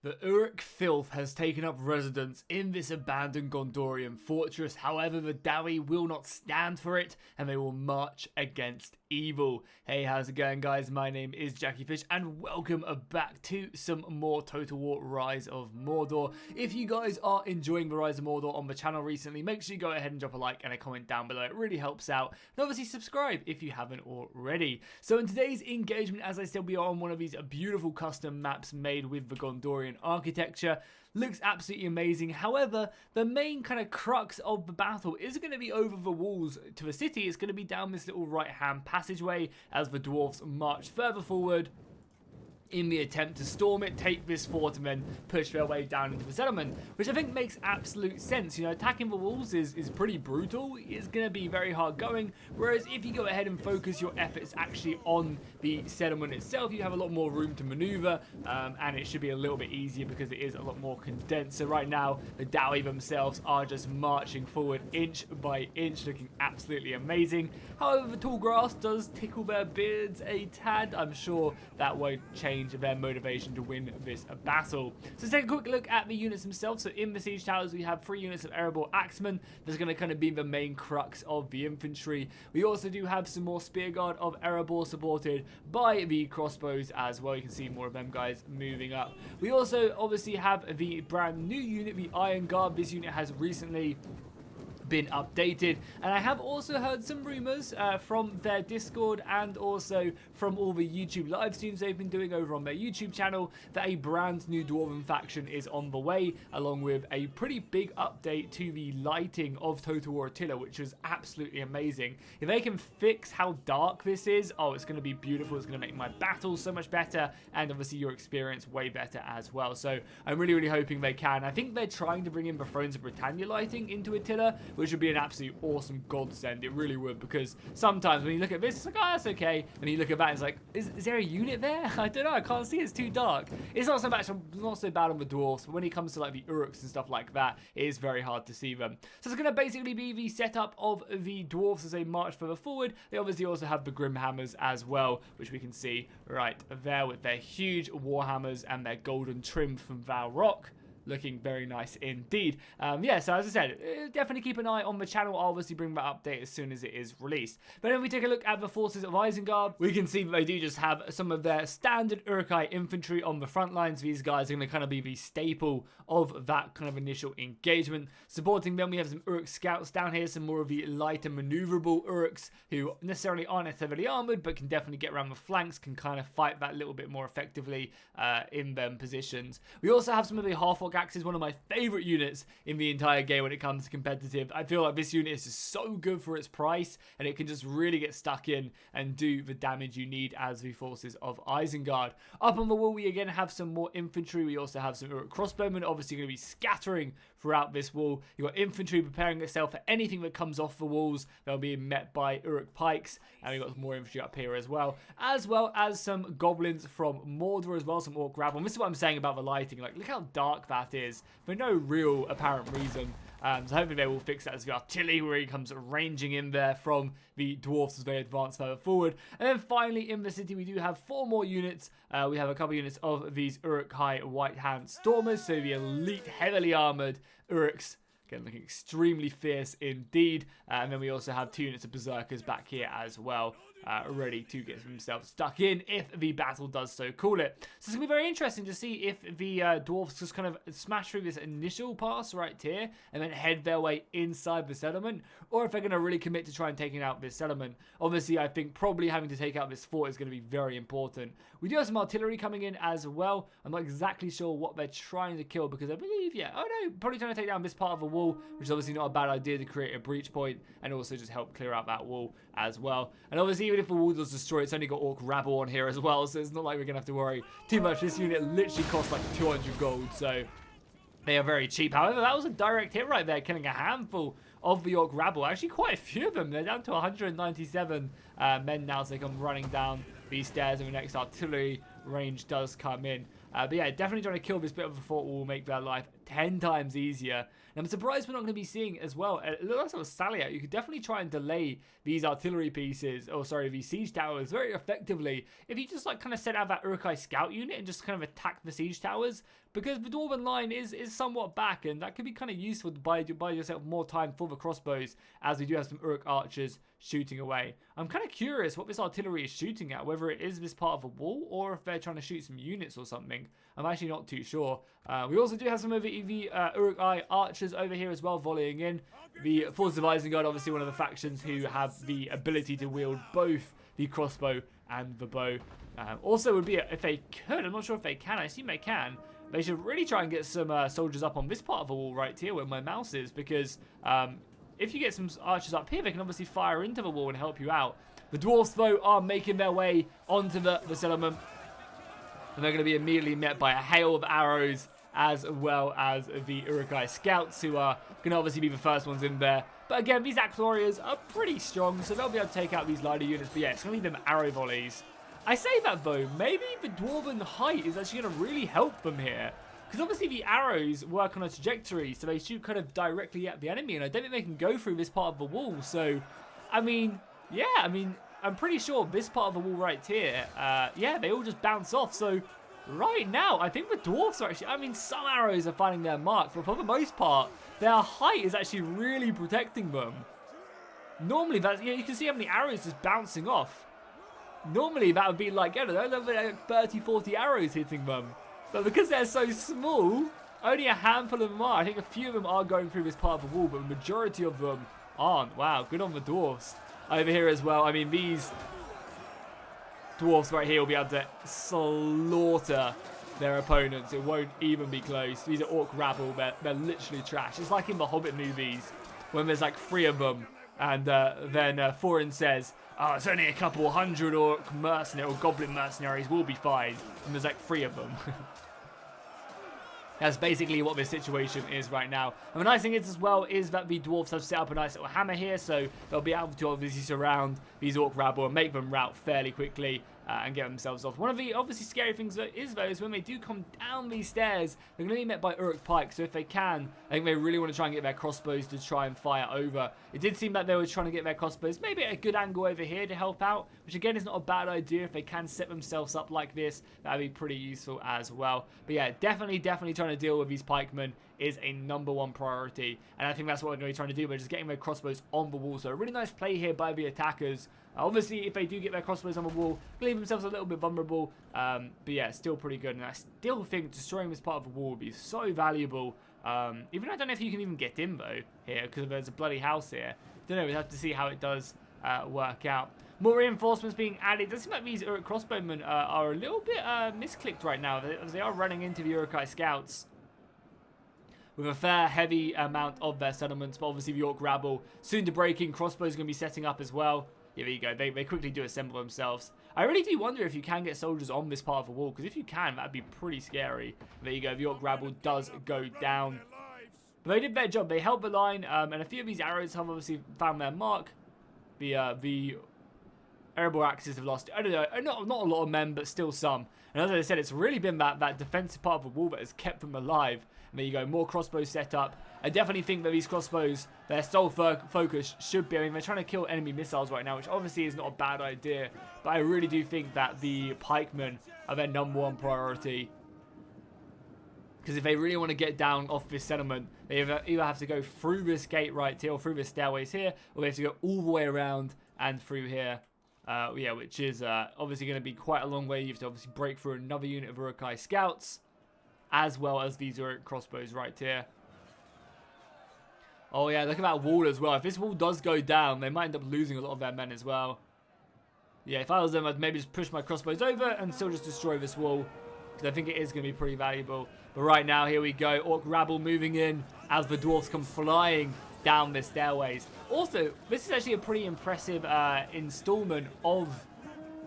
The Uruk filth has taken up residence in this abandoned Gondorian fortress. However, the Dawi will not stand for it, and they will march against evil. Hey, how's it going, guys? My name is Jackie Fish, and welcome back to some more Total War Rise of Mordor. If you guys are enjoying the Rise of Mordor on the channel recently, make sure you go ahead and drop a like and a comment down below. It really helps out. And obviously subscribe if you haven't already. So in today's engagement, as I said, we are on one of these beautiful custom maps made with the Gondorian architecture. Looks absolutely amazing. However, the main kind of crux of the battle isn't going to be over the walls to the city. It's going to be down this little right-hand passageway as the dwarves march further forward in the attempt to storm it, take this fort, and then push their way down into the settlement, which I think makes absolute sense. You know, attacking the walls is pretty brutal. It's going to be very hard going, whereas if you go ahead and focus your efforts actually on the settlement itself, you have a lot more room to maneuver, and it should be a little bit easier because it is a lot more condensed. So right now, the Dawi themselves are just marching forward inch by inch, looking absolutely amazing. However, the tall grass does tickle their beards a tad. I'm sure that won't change their motivation to win this battle. So let's take a quick look at the units themselves. So in the siege towers, we have 3 units of Erebor Axemen. That's going to kind of be the main crux of the infantry. We also do have some more Spear Guard of Erebor supported by the crossbows as well. You can see more of them guys moving up. We also obviously have the brand new unit, the Eisenguard. This unit has recently been updated, and I have also heard some rumors from their Discord and also from all the YouTube live streams they've been doing over on their YouTube channel that a brand new Dwarven faction is on the way, along with a pretty big update to the lighting of Total War Attila, which is absolutely amazing. If they can fix how dark this is, oh, it's going to be beautiful. It's going to make my battles so much better, and obviously your experience way better as well. So I'm really hoping they can. I think they're trying to bring in the Thrones of Britannia lighting into Attila, which would be an absolute awesome godsend. It really would, because sometimes when you look at this, it's like, oh, that's okay. And you look at that, it's like, is there a unit there? I don't know. I can't see. It's too dark. It's not so bad on the dwarfs, but when it comes to like the Uruks and stuff like that, it is very hard to see them. So it's going to basically be the setup of the dwarfs as they march further forward. They obviously also have the Grimhammers as well, which we can see right there with their huge warhammers and their golden trim from Val Rock. Looking very nice indeed. Yeah, so as I said, definitely keep an eye on the channel. I'll obviously bring that update as soon as it is released. But if we take a look at the forces of Eisenguard, we can see that they do just have some of their standard Urukai infantry on the front lines. These guys are going to kind of be the staple of that kind of initial engagement. Supporting them, we have some Uruk scouts down here, some more of the lighter maneuverable Uruks who necessarily aren't as heavily armored, but can definitely get around the flanks, can kind of fight that little bit more effectively in them positions. We also have some of the half-orc axes, one of my favorite units in the entire game when it comes to competitive. I feel like this unit is just so good for its price, and it can just really get stuck in and do the damage you need as the forces of Eisenguard. Up on the wall, we again have some more infantry. We also have some Uruk crossbowmen, obviously going to be scattering throughout this wall. You've got infantry preparing itself for anything that comes off the walls. They'll be met by Uruk pikes, and we've got some more infantry up here as well as some goblins from Mordor as well, some orc rabble. And this is what I'm saying about the lighting. Like, look how dark that is for no real apparent reason. So hopefully they will fix that as the artillery where he comes ranging in there from the dwarfs as they advance further forward. And then finally in the city we do have 4 more units. We have a couple units of these Uruk-hai White Hand Stormers, so the elite heavily armoured Uruks. Again, looking extremely fierce indeed. And then we also have 2 units of Berserkers back here as well, ready to get themselves stuck in if the battle does so call it. So it's going to be very interesting to see if the dwarves just kind of smash through this initial pass right here and then head their way inside the settlement, or if they're going to really commit to try and taking out this settlement. Obviously, I think probably having to take out this fort is going to be very important. We do have some artillery coming in as well. I'm not exactly sure what they're trying to kill, because I believe, yeah, oh no, probably trying to take down this part of the wall, which is obviously not a bad idea to create a breach point and also just help clear out that wall as well. And obviously, even if the wall does destroy, it's only got orc rabble on here as well, so it's not like we're gonna have to worry too much. This unit literally costs like 200 gold, so they are very cheap. However, that was a direct hit right there, killing a handful of the orc rabble. Actually, quite a few of them. They're down to 197 men now, so they come running down these stairs, and the next artillery range does come in. But yeah, definitely trying to kill this bit of a fort will make their life 10 times easier. And I'm surprised we're not going to be seeing as well. It looks like a sally out. You could definitely try and delay these artillery pieces, or sorry, these siege towers very effectively if you just like kind of send out that Uruk-hai scout unit and just kind of attack the siege towers. Because the Dwarven line is somewhat back, and that could be kind of useful to buy yourself more time for the crossbows, as we do have some Uruk archers shooting away. I'm kind of curious what this artillery is shooting at, whether it is this part of a wall or if they're trying to shoot some units or something. I'm actually not too sure. We also do have some of the Uruk-hai archers over here as well, volleying in. The Forces of Eisenguard, obviously one of the factions who have the ability to wield both the crossbow and the bow. Also would be, if they could, I'm not sure if they can, I assume they can, they should really try and get some soldiers up on this part of the wall right here where my mouse is, because if you get some archers up here, they can obviously fire into the wall and help you out. The dwarves, though, are making their way onto the settlement, and they're going to be immediately met by a hail of arrows, as well as the Uruk-hai scouts, who are going to obviously be the first ones in there. But again, these axe warriors are pretty strong, so they'll be able to take out these lighter units. But yeah, it's going to be them arrow volleys. I say that, though, maybe the dwarven height is actually going to really help them here. Because obviously the arrows work on a trajectory, so they shoot kind of directly at the enemy, and I don't think they can go through this part of the wall. So, I mean, yeah, I'm pretty sure this part of the wall right here, yeah, they all just bounce off. So, right now, I think the dwarves are actually, some arrows are finding their mark, but for the most part, their height is actually really protecting them. Normally, that's, you can see how many arrows just bouncing off. Normally, that would be like, I don't know, like 30, 40 arrows hitting them. But because they're so small, only a handful of them are. I think a few of them are going through this part of the wall, but the majority of them aren't. Wow, good on the dwarves. Over here as well, these dwarves right here will be able to slaughter their opponents. It won't even be close. These are orc rabble. They're literally trash. It's like in the Hobbit movies when there's like 3 of them, and then Thorin says, "Oh, it's only a couple hundred orc mercenaries or goblin mercenaries. We'll be fine." And there's like 3 of them. That's basically what this situation is right now. And the nice thing is as well is that the dwarves have set up a nice little hammer here, so they'll be able to obviously surround these orc rabble and make them rout fairly quickly and get themselves off. One of the obviously scary things is when they do come down these stairs, they're going to be met by Uruk pikes. So if they can, I think they really want to try and get their crossbows to try and fire over. It did seem like they were trying to get their crossbows maybe at a good angle over here to help out, which again is not a bad idea. If they can set themselves up like this, that would be pretty useful as well. But yeah, definitely trying to deal with these pikemen is a #1 priority, and I think that's what we're going to be trying to do. We're just getting their crossbows on the wall. So a really nice play here by the attackers. Obviously, if they do get their crossbows on the wall, they leave themselves a little bit vulnerable. But yeah, still pretty good. And I still think destroying this part of the wall would be so valuable. Even I don't know if you can even get in, though, here, because there's a bloody house here. Don't know, we'd have to see how it does work out. More reinforcements being added. It does seem like these Uruk crossbowmen are a little bit misclicked right now, as they are running into the Uruk-hai scouts with a fair heavy amount of their settlements. But obviously the Orc rabble soon to break in. Crossbows going to be setting up as well. Yeah, there you go. They quickly do assemble themselves. I really do wonder if you can get soldiers on this part of the wall, because if you can, that'd be pretty scary. There you go. The Orc rabble does go down. But they did their job. They held the line, and a few of these arrows have obviously found their mark. The Erebor axes have lost, I don't know, not a lot of men, but still some. And as I said, it's really been that defensive part of the wall that has kept them alive. And there you go, more crossbows set up. I definitely think that these crossbows, their sole focus should be, they're trying to kill enemy missiles right now, which obviously is not a bad idea. But I really do think that the pikemen are their #1 priority. Because if they really want to get down off this settlement, they either have to go through this gate right here, or through the stairways here, or they have to go all the way around and through here. Yeah, which is obviously going to be quite a long way. You have to obviously break through another unit of Uruk-hai scouts, as well as these Uruk crossbows right here. Oh yeah, look at that wall as well. If this wall does go down, they might end up losing a lot of their men as well. Yeah, if I was them, I'd maybe just push my crossbows over and still just destroy this wall, because I think it is going to be pretty valuable. But right now, here we go. Orc rabble moving in as the dwarves come flying down the stairways. Also, this is actually a pretty impressive installment of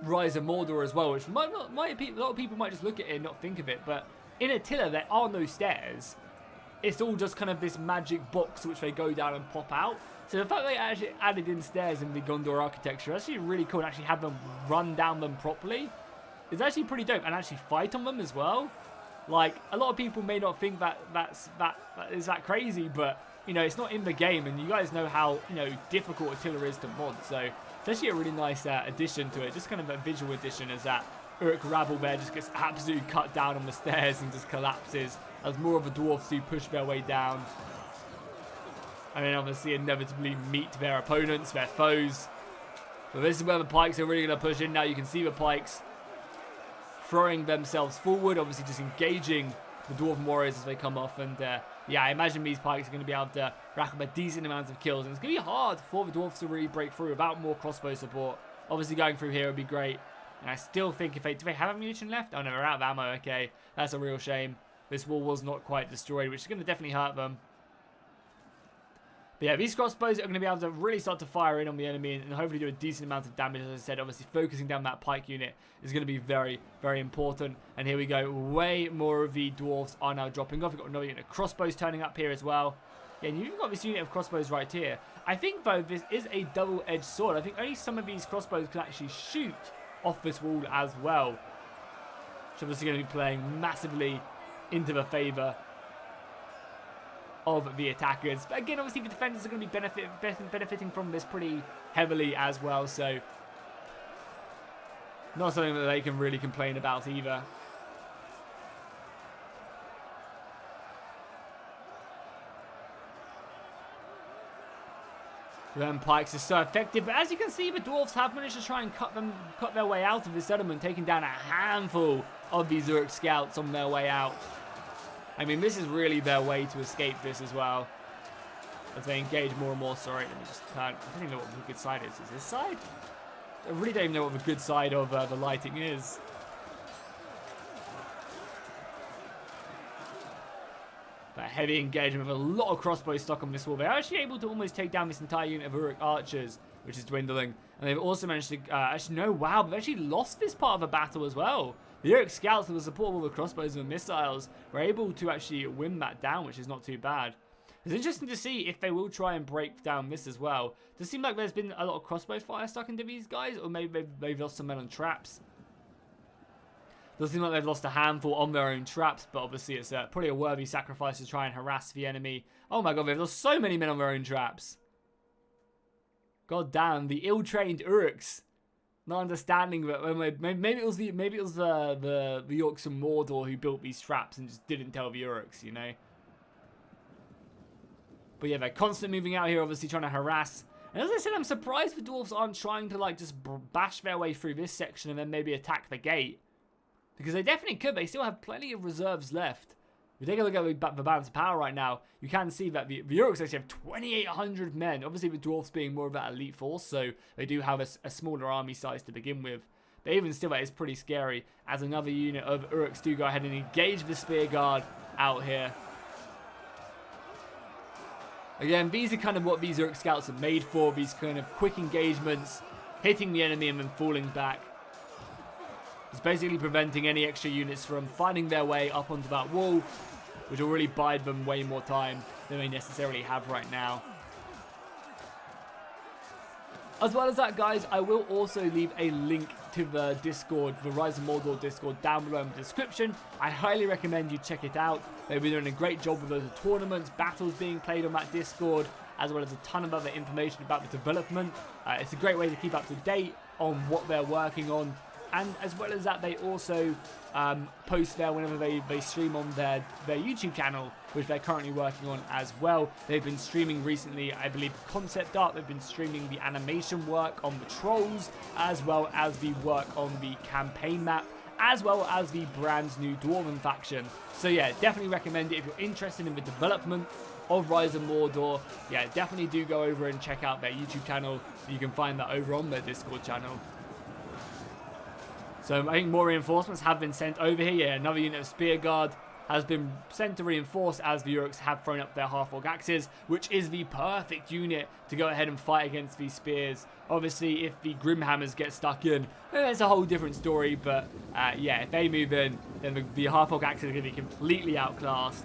Rise of Mordor as well, which a lot of people might just look at it and not think of it. But in Attila, there are no stairs. It's all just kind of this magic box which they go down and pop out. So the fact they actually added in stairs in the Gondor architecture is actually really cool, and actually have them run down them properly is actually pretty dope, and actually fight on them as well. Like, a lot of people may not think that is that crazy, but, you know, it's not in the game, and you guys know how, you know, difficult artillery is to mod, so it's actually a really nice addition to it, just kind of a visual addition, as that Uruk rabble there just gets absolutely cut down on the stairs and just collapses, as more of the dwarves do push their way down. And then obviously inevitably meet their opponents, their foes. But this is where the pikes are really going to push in now. You can see the pikes throwing themselves forward, obviously just engaging the dwarven warriors as they come off. And yeah, I imagine these pikes are going to be able to rack up a decent amount of kills. And it's going to be hard for the dwarves to really break through without more crossbow support. Obviously going through here would be great. And I still think do they have ammunition left? Oh no, they're out of ammo. Okay, that's a real shame. This wall was not quite destroyed, which is going to definitely hurt them. But yeah, these crossbows are going to be able to really start to fire in on the enemy and hopefully do a decent amount of damage. As I said, obviously focusing down that pike unit is going to be very, very important. And here we go. Way more of the dwarves are now dropping off. We've got another unit of crossbows turning up here as well. Yeah, and you've got this unit of crossbows right here. I think, though, this is a double-edged sword. I think only some of these crossbows can actually shoot off this wall as well. Which obviously going to be playing massively into the favour of the attackers. But again, obviously the defenders are going to be benefiting from this pretty heavily as well, so not something that they can really complain about either. Then pikes are so effective, but as you can see, the dwarves have managed to try and cut their way out of this settlement, taking down a handful of these Uruk scouts on their way out. I mean, this is really their way to escape this as well, as they engage more and more. Sorry, let me just turn. I don't even know what the good side is. Is this side? I really don't even know what the good side of the lighting is. But heavy engagement with a lot of crossbow stock on this wall. They're actually able to almost take down this entire unit of Uruk archers, which is dwindling. And they've also managed to, actually no, wow, they've actually lost this part of the battle as well. The Uruk scouts, with the support of all the crossbows and missiles, were able to actually win that down, which is not too bad. It's interesting to see if they will try and break down this as well. Does it seem like there's been a lot of crossbow fire stuck into these guys, or maybe they've lost some men on traps? Does seem like they've lost a handful on their own traps, but obviously it's probably a worthy sacrifice to try and harass the enemy. Oh my god, they've lost so many men on their own traps. God damn, the ill-trained Uruks. Not understanding that maybe it was the Orcs from Mordor who built these traps and just didn't tell the Uruks, you know. But yeah, they're constantly moving out here, obviously trying to harass. And as I said, I'm surprised the dwarves aren't trying to like just bash their way through this section and then maybe attack the gate, because they definitely could. They still have plenty of reserves left. If you take a look at the balance of power right now, you can see that the Uruks actually have 2,800 men. Obviously, the dwarves being more of that elite force, so they do have a smaller army size to begin with. But even still, that is pretty scary, as another unit of Uruks do go ahead and engage the spear guard out here. Again, these are kind of what these Uruk scouts are made for, these kind of quick engagements, hitting the enemy and then falling back. It's basically preventing any extra units from finding their way up onto that wall, which will really buy them way more time than they necessarily have right now. As well as that, guys, I will also leave a link to the Discord, the Rise of Mordor Discord, down below in the description. I highly recommend you check it out. They've been doing a great job with those tournaments, battles being played on that Discord, as well as a ton of other information about the development. It's a great way to keep up to date on what they're working on. And as well as that, they also post there whenever they stream on their YouTube channel, which they're currently working on as well. They've been streaming recently, I believe, concept art. They've been streaming the animation work on the trolls, as well as the work on the campaign map, as well as the brand new Dwarven faction. So yeah, definitely recommend it if you're interested in the development of Rise of Mordor. Yeah, definitely do go over and check out their YouTube channel. You can find that over on their Discord channel. So I think more reinforcements have been sent over here. Yeah, another unit of Spear Guard has been sent to reinforce, as the Uruks have thrown up their half-orc axes, which is the perfect unit to go ahead and fight against these spears. Obviously, if the Grimhammers get stuck in, it's a whole different story, but yeah, if they move in, then the half-orc axes are going to be completely outclassed.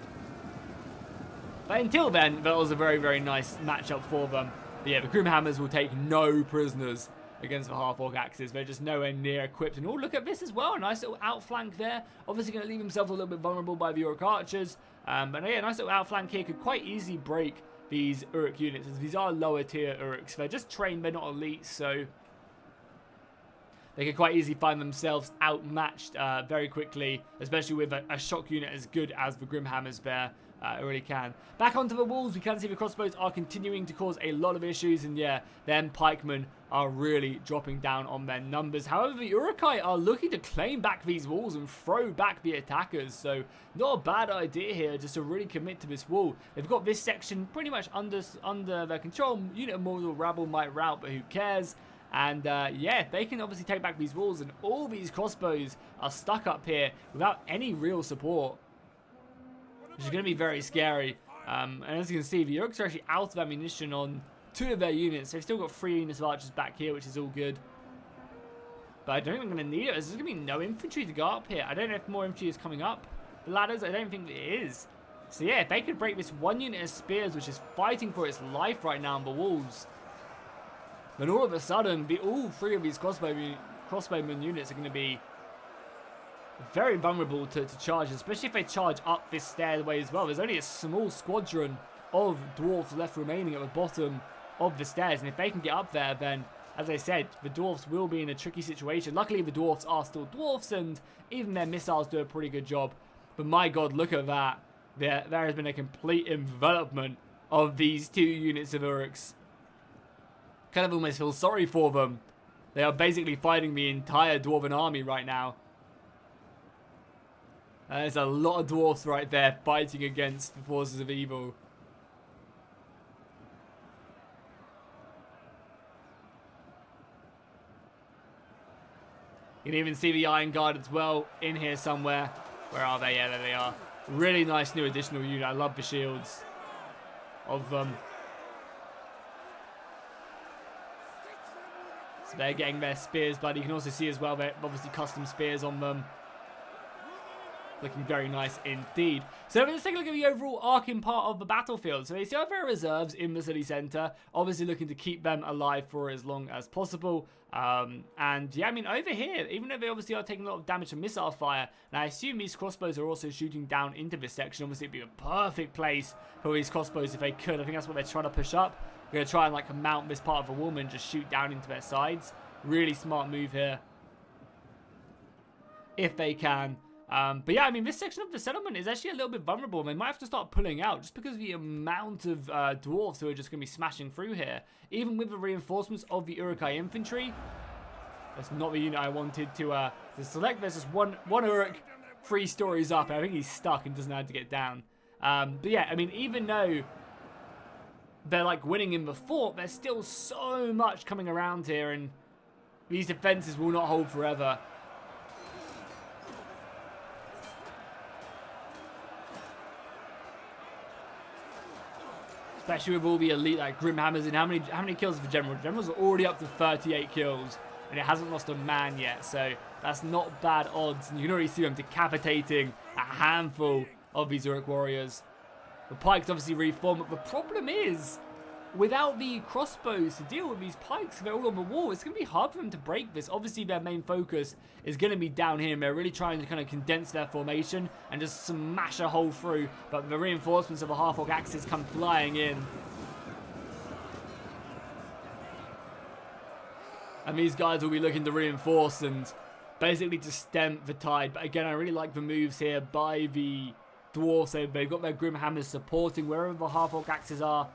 But until then, that was a very, very nice matchup for them. But yeah, the Grimhammers will take no prisoners. against the half-orc axes. They're just nowhere near equipped. And oh, look at this as well. A nice little outflank there. Obviously going to leave himself a little bit vulnerable by the Uruk archers. But yeah, a nice little outflank here could quite easily break these Uruk units, as these are lower tier Uruks. They're just trained, they're not elite, so they could quite easily find themselves outmatched very quickly, especially with a shock unit as good as the Grimhammers there. It really can. Back onto the walls, we can see the crossbows are continuing to cause a lot of issues, and yeah, them pikemen are really dropping down on their numbers. However, the Urukai are looking to claim back these walls and throw back the attackers, so not a bad idea here, just to really commit to this wall. They've got this section pretty much under their control. Unit of Mordor rabble might rout, but who cares? And yeah, they can obviously take back these walls, and all these crossbows are stuck up here without any real support, which is going to be very scary. And as you can see, the Uruks are actually out of ammunition on 2 of their units. They've still got 3 units of archers back here, which is all good. But I don't think I'm going to need it. There's going to be no infantry to go up here. I don't know if more infantry is coming up the ladders. I don't think it is. So yeah, if they could break this 1 unit of spears, which is fighting for its life right now on the walls, then all of a sudden, all 3 of these crossbowman units are going to be very vulnerable to charge, especially if they charge up this stairway as well. There's only a small squadron of dwarves left remaining at the bottom of the stairs, and if they can get up there, then, as I said, the dwarves will be in a tricky situation. Luckily, the dwarves are still dwarves, and even their missiles do a pretty good job. But my god, look at that. There has been a complete envelopment of these 2 units of Uruks. Kind of almost feel sorry for them. They are basically fighting the entire dwarven army right now. There's a lot of dwarfs right there fighting against the forces of evil. You can even see the Eisenguard as well in here somewhere. Where are they? Yeah, there they are. Really nice new additional unit. I love the shields of them. So they're getting their spears, but you can also see as well they're obviously custom spears on them. Looking very nice indeed. So let's take a look at the overall arcing part of the battlefield. So they still have their reserves in the city centre, obviously looking to keep them alive for as long as possible. And yeah, I mean, over here, even though they obviously are taking a lot of damage from missile fire, and I assume these crossbows are also shooting down into this section. Obviously, it'd be a perfect place for these crossbows if they could. I think that's what they're trying to push up. They're going to try and like mount this part of the wall and just shoot down into their sides. Really smart move here, if they can. But yeah, I mean, this section of the settlement is actually a little bit vulnerable, and they might have to start pulling out just because of the amount of dwarves who are just going to be smashing through here. Even with the reinforcements of the Urukai infantry, that's not the unit I wanted to select. There's just one Uruk 3 stories up, and I think he's stuck and doesn't know how to get down. But yeah, I mean, even though they're like winning in the fort, there's still so much coming around here, and these defenses will not hold forever. Especially with all the elite like Grimhammers, and how many kills for the General? The General's already up to 38 kills, and it hasn't lost a man yet, so that's not bad odds. And you can already see them decapitating a handful of these Uruk warriors. The pikes obviously reform, but the problem is, without the crossbows to deal with these pikes, they're all on the wall, it's going to be hard for them to break this. Obviously, their main focus is going to be down here, and they're really trying to kind of condense their formation and just smash a hole through, but the reinforcements of the half-orc axes come flying in. And these guys will be looking to reinforce and basically to stem the tide. But again, I really like the moves here by the dwarves. They've got their Grimhammers supporting wherever the half-orc axes are.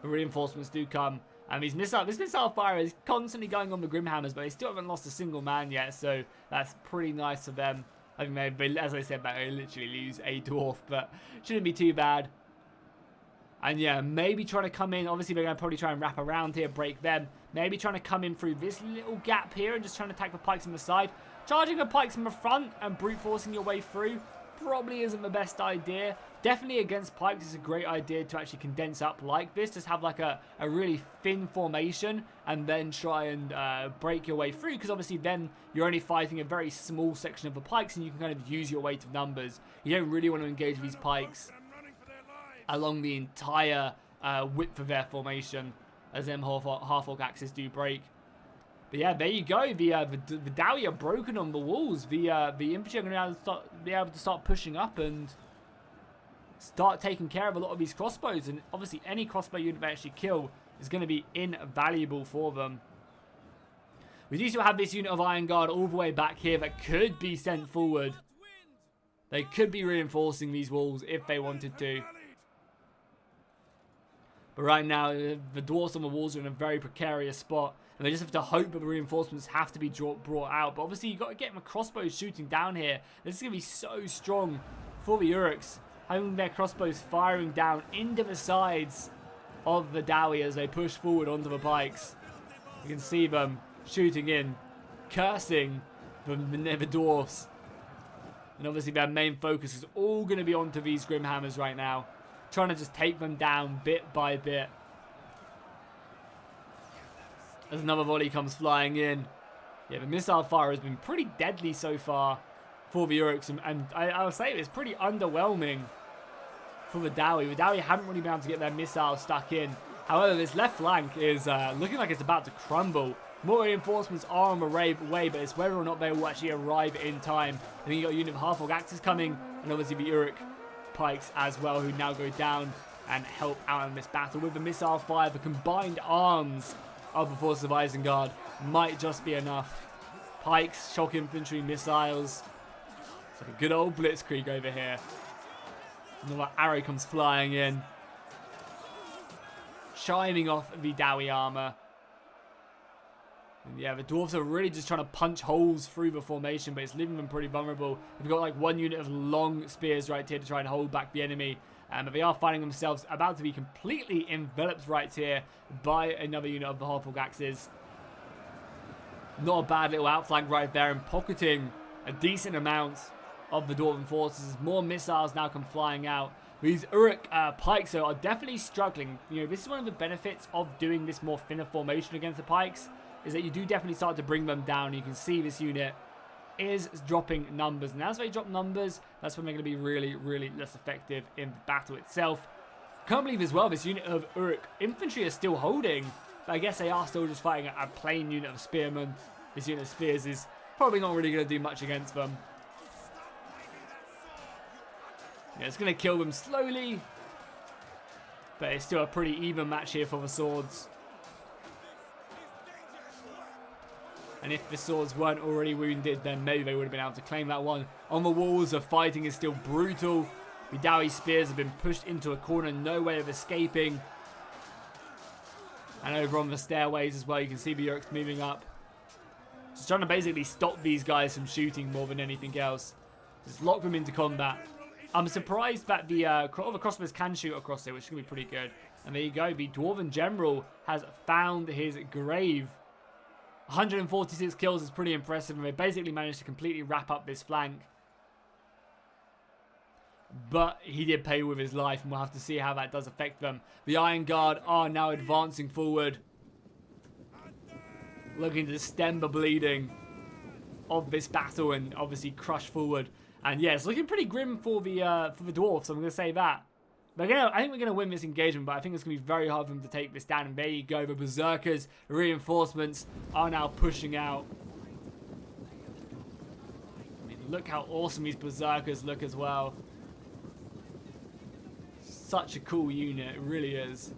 The reinforcements do come, and this missile fire is constantly going on the Grimhammers, but they still haven't lost a single man yet, so that's pretty nice of them. I think they, as I said, they literally lose a dwarf, but shouldn't be too bad. And yeah, maybe trying to come in, obviously they're going to probably try and wrap around here, break them. Maybe trying to come in through this little gap here and just trying to attack the pikes on the side. Charging the pikes from the front and brute forcing your way through probably isn't the best idea. Definitely against pikes, it's a great idea to actually condense up like this. Just have like a really thin formation and then try and break your way through, because obviously then you're only fighting a very small section of the pikes and you can kind of use your weight of numbers. You don't really want to engage these pikes along the entire width of their formation, as them half-orc axes do break. But yeah, there you go. The Dowie are broken on the walls. The infantry are going to be able to start pushing up and start taking care of a lot of these crossbows. And obviously, any crossbow unit they actually kill is going to be invaluable for them. We do still have this unit of Eisenguard all the way back here that could be sent forward. They could be reinforcing these walls if they wanted to. But right now, the dwarves on the walls are in a very precarious spot. And they just have to hope that the reinforcements have to be brought out. But obviously, you've got to get them crossbows shooting down here. This is going to be so strong for the Uruks. Having their crossbows firing down into the sides of the Dowie as they push forward onto the pikes. You can see them shooting in, cursing the dwarves. And obviously their main focus is all going to be onto these Grimhammers right now. Trying to just take them down bit by bit. As another volley comes flying in. Yeah, the missile fire has been pretty deadly so far for the Uruks. And I'll say it's pretty underwhelming for the Dowie. The Dowie haven't really been able to get their missiles stuck in. However, this left flank is looking like it's about to crumble. More reinforcements are on the way, but it's whether or not they will actually arrive in time. I think you got a unit of half-orc axes coming, and obviously the Uruk pikes as well, who now go down and help out in this battle. With the missile fire, the combined arms of the forces of Isengard might just be enough. Pikes, shock infantry, missiles. It's like a good old blitzkrieg over here. Another arrow comes flying in, chiming off the Dowie armor. And yeah, the dwarves are really just trying to punch holes through the formation, but it's leaving them pretty vulnerable. They've got like one unit of long spears right here to try and hold back the enemy. But they are finding themselves about to be completely enveloped right here by another unit of the half-orc axes. Not a bad little outflank right there, and pocketing a decent amount of the dwarven forces. More missiles now come flying out. These Uruk pikes are definitely struggling. You know, this is one of the benefits of doing this more thinner formation against the pikes, is that you do definitely start to bring them down. You can see this unit is dropping numbers. And as they drop numbers, that's when they're going to be really, really less effective in the battle itself. Can't believe as well, this unit of Uruk infantry is still holding. But I guess they are still just fighting a plain unit of spearmen. This unit of spears is probably not really going to do much against them. Yeah, it's going to kill them slowly. But it's still a pretty even match here for the swords. And if the swords weren't already wounded, then maybe they would have been able to claim that one. On the walls, the fighting is still brutal. The Dowie spears have been pushed into a corner, no way of escaping. And over on the stairways as well, you can see the Uruks moving up. Just trying to basically stop these guys from shooting more than anything else. Just lock them into combat. I'm surprised that the crossbows can shoot across it, which is going to be pretty good. And there you go, the Dwarven General has found his grave. 146 kills is pretty impressive, and they basically managed to completely wrap up this flank. But he did pay with his life, and we'll have to see how that does affect them. The Eisenguard are now advancing forward, looking to stem the bleeding of this battle and obviously crush forward. And yeah, it's looking pretty grim for the dwarves, so I'm going to say that. But I think we're going to win this engagement, but I think it's going to be very hard for them to take this down. And there you go, the Berserkers reinforcements are now pushing out. I mean, look how awesome these Berserkers look as well. Such a cool unit, it really is.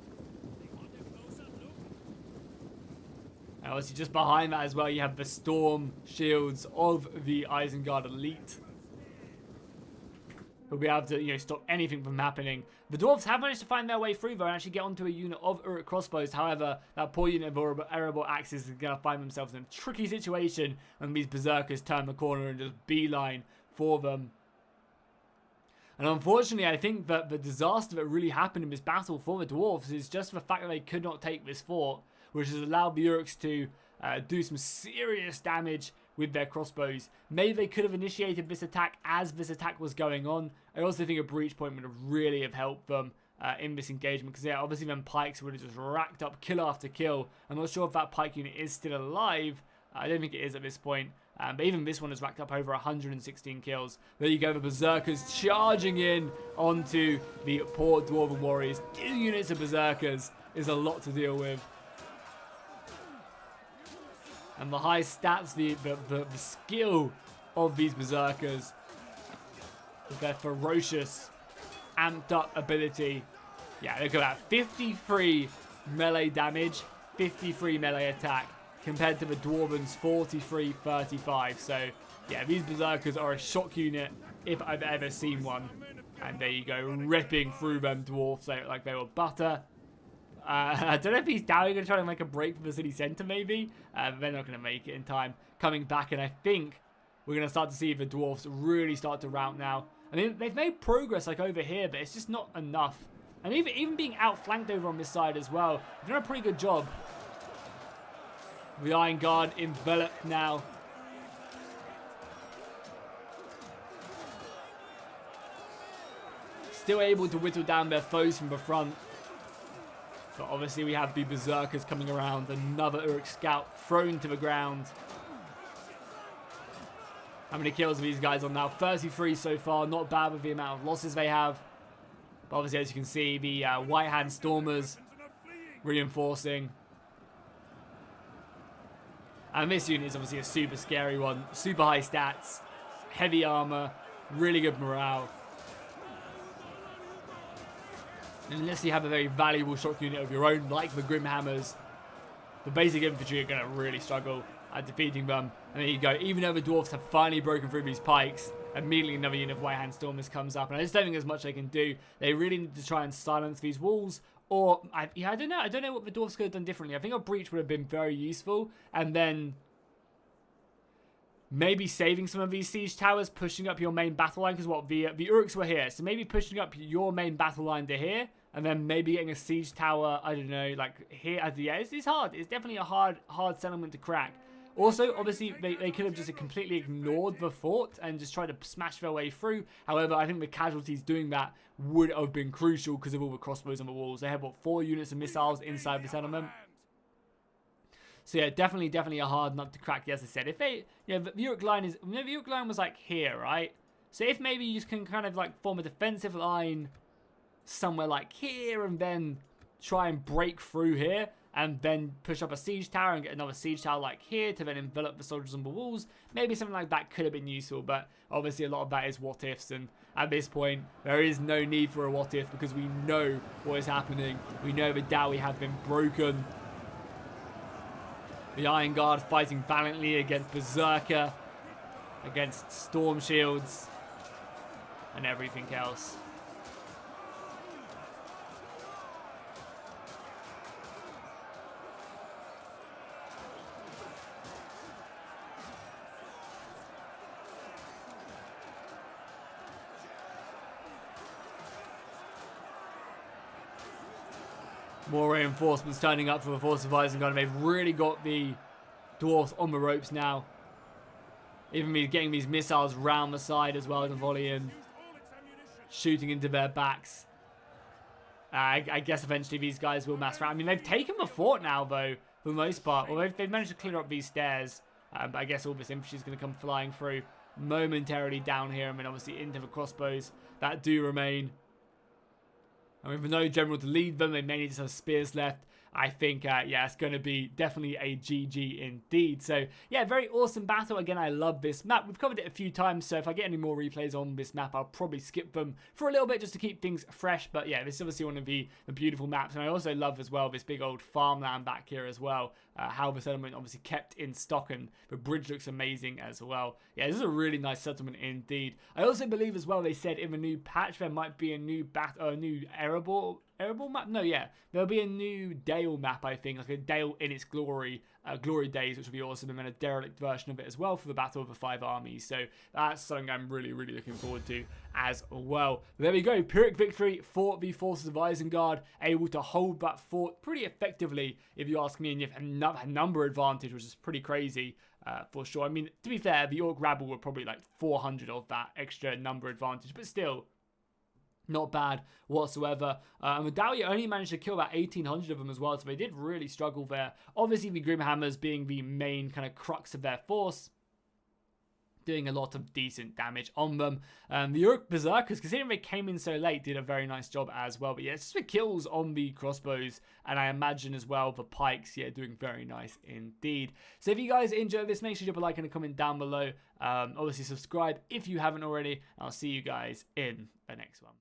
And obviously just behind that as well, you have the Storm Shields of the Isengard Elite. Who'll be able to, you know, stop anything from happening. The Dwarves have managed to find their way through though and actually get onto a unit of Uruk crossbows. However, that poor unit of Erebor axes is going to find themselves in a tricky situation when these Berserkers turn the corner and just beeline for them. And unfortunately, I think that the disaster that really happened in this battle for the Dwarves is just the fact that they could not take this fort, which has allowed the Uruks to do some serious damage with their crossbows. Maybe they could have initiated this attack as this attack was going on. I also think a breach point would have really have helped them in this engagement, because yeah, obviously then pikes would have just racked up kill after kill. I'm not sure if that pike unit is still alive. I don't think it is at this point. But even this one has racked up over 116 kills. There you go, the Berserkers charging in onto the poor Dwarven warriors. 2 units of Berserkers is a lot to deal with. And the high stats, the skill of these Berserkers, with their ferocious, amped up ability. Yeah, look at that. 53 melee damage, 53 melee attack, compared to the Dwarves' 43-35. So, yeah, these Berserkers are a shock unit if I've ever seen one. And there you go, ripping through them Dwarves like they were butter. I don't know if he's down going to try to make a break for the city centre, maybe. They're not going to make it in time. Coming back, and I think we're going to start to see the Dwarves really start to rout now. I mean, they've made progress like over here, but it's just not enough. And even being outflanked over on this side as well, they've done a pretty good job. The Eisenguard enveloped now. Still able to whittle down their foes from the front. But obviously we have the Berserkers coming around. Another Uruk Scout thrown to the ground. How many kills are these guys on now? 33 so far. Not bad with the amount of losses they have. But obviously, as you can see, the White Hand Stormers reinforcing. And this unit is obviously a super scary one. Super high stats. Heavy armor. Really good morale. And unless you have a very valuable shock unit of your own, like the Grimhammers, the basic infantry are going to really struggle at defeating them. And there you go. Even though the Dwarves have finally broken through these pikes, immediately another unit of White Hand Stormers comes up. And I just don't think there's much they can do. They really need to try and silence these walls. Or, I don't know. I don't know what the Dwarves could have done differently. I think a breach would have been very useful. And then maybe saving some of these siege towers, pushing up your main battle line. Because what, the Uruks were here. So maybe pushing up your main battle line to here. And then maybe getting a siege tower, I don't know, like here. Yeah, it's hard. It's definitely a hard settlement to crack. Also, obviously, they could have just completely ignored the fort and just tried to smash their way through. However, I think the casualties doing that would have been crucial because of all the crossbows on the walls. They had, what, 4 units of missiles inside the settlement. So yeah, definitely a hard nut to crack. As I said, if they, yeah, the Uruk line is, the Uruk line was like here, right? So if maybe you can kind of like form a defensive line somewhere like here and then try and break through here and then push up a siege tower and get another siege tower like here to then envelop the soldiers on the walls. Maybe something like that could have been useful, but obviously a lot of that is what ifs, and at this point there is no need for a what if because we know what is happening. We know the Dowie have been broken. The Eisenguard fighting valiantly against Berserker, against Storm Shields and everything else. More reinforcements turning up for the force of Eisenguard. They've really got the Dwarves on the ropes now. Even getting these missiles round the side as well as a volley in. Shooting into their backs. I guess eventually these guys will mass round. I mean, they've taken the fort now, though, for the most part. Well, they've managed to clear up these stairs. But I guess all this infantry is going to come flying through momentarily down here. And then obviously into the crossbows that do remain. I mean, with no general to lead them, they mainly just have spears left. I think, yeah, it's going to be definitely a GG indeed. So, yeah, very awesome battle. Again, I love this map. We've covered it a few times, so if I get any more replays on this map, I'll probably skip them for a little bit just to keep things fresh. But, yeah, this is obviously one of the beautiful maps. And I also love as well this big old farmland back here as well. How the settlement obviously kept in stock, and the bridge looks amazing as well. Yeah, this is a really nice settlement indeed. I also believe as well they said in the new patch there might be a new new Erebor map? No, yeah. There'll be a new Dale map, I think, like a Dale in its glory days, which will be awesome, and then a derelict version of it as well for the Battle of the Five Armies. So that's something I'm really looking forward to as well. There we go, Pyrrhic victory for the forces of Isengard, able to hold that fort pretty effectively, if you ask me, and you have a number advantage, which is pretty crazy. For sure. I mean, to be fair, the Orc Rabble were probably like 400 of that extra number advantage, but still, not bad whatsoever. And the Dowie only managed to kill about 1,800 of them as well, so they did really struggle there. Obviously, the Grimhammers being the main kind of crux of their force. doing a lot of decent damage on them. The Orc Berserkers, considering they came in so late, did a very nice job as well. But yeah, it's just the kills on the crossbows, and I imagine as well the pikes, yeah, doing very nice indeed. So if you guys enjoyed this, make sure you drop a like and a comment down below. Obviously subscribe if you haven't already. I'll see you guys in the next one.